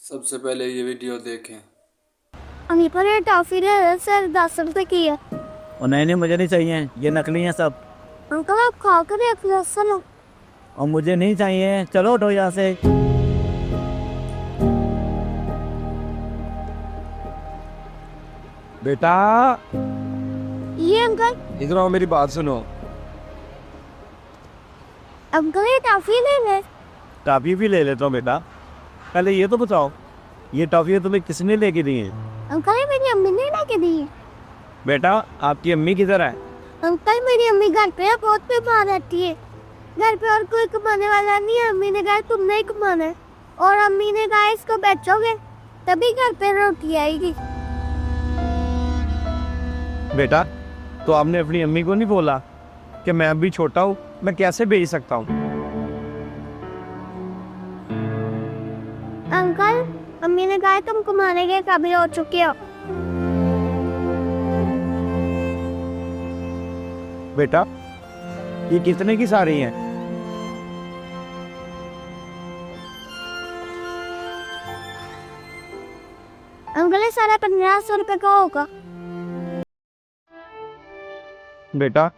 सबसे पहले ये वीडियो देखें। अभी पर ये टॉफी ले सर 10 रुपए की है। और नहीं मुझे नहीं चाहिए, ये नकली हैं सब। अंकल आप खा कर देख लो सुनो। और मुझे नहीं चाहिए, चलो उठो यहाँ से। बेटा ये अंकल इधर आओ, मेरी बात सुनो। अंकल ये टॉफी ले ले। टॉफी भी ले लेता हूँ बेटा, पहले ये तो बताओ ये टॉफी तुम्हें किसने लेके दी है? अंकल ये मेरी अम्मी ने लेके दी है। बेटा आपकी अम्मी किधर है? अंकल मेरी अम्मी घर पे है, बहुत बीमार रहती है। घर पे और कोई कमाने वाला नहीं है। अम्मी ने कहा तुमने ही कमाना है, और अम्मी ने कहा इसको बेचोगे तभी घर पे रोटी आएगी। बेटा तो आपने अपनी अम्मी को नहीं बोला कि मैं अभी छोटा हूँ, मैं कैसे बेच सकता हूँ? अंकल अम्मी ने कहा तुम कमाने के काबिल हो चुके हो। बेटा ये कितने की साड़ी हैं? अंकल ये सारा 1500 रुपए का होगा। बेटा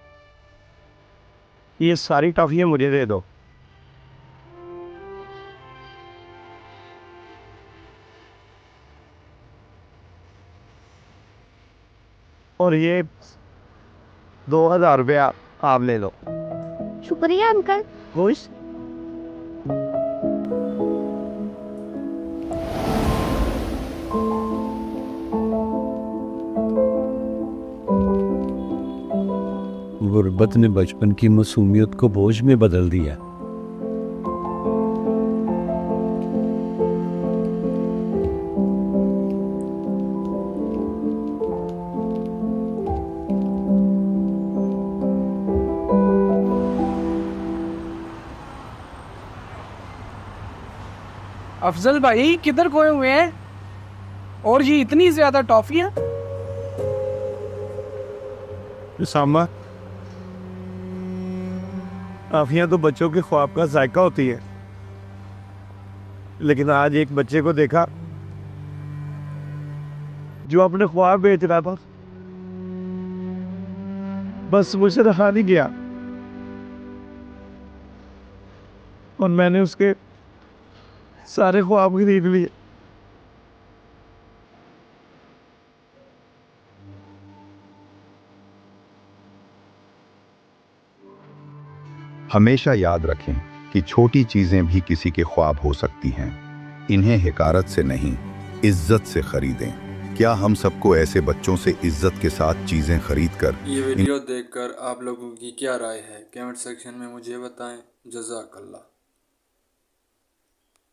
ये सारी टॉफियाँ मुझे दे दो। और ये 2000 रुपया आप ले लो। शुक्रिया अंकल। खुश? गुर्बत ने बचपन की मासूमियत को बोझ में बदल दिया। अफजल भाई किधर खोए हुए हैं? और ये इतनी ज्यादा टॉफियां? सामा टॉफियाँ तो बच्चों के ख्वाब का जायका होती है, लेकिन आज एक बच्चे को देखा जो अपने ख्वाब बेच रहा था। बस मुझसे रहा नहीं गया और मैंने उसके सारे ख्वाब खरीद लिए। हमेशा याद रखें कि छोटी चीजें भी किसी के ख्वाब हो सकती हैं। इन्हें हिकारत से नहीं, इज्जत से खरीदें। क्या हम सबको ऐसे बच्चों से इज्जत के साथ चीजें खरीद कर ये वीडियो देखकर आप लोगों की क्या राय है? कमेंट सेक्शन में मुझे बताएं। जज़ाकल्लाह।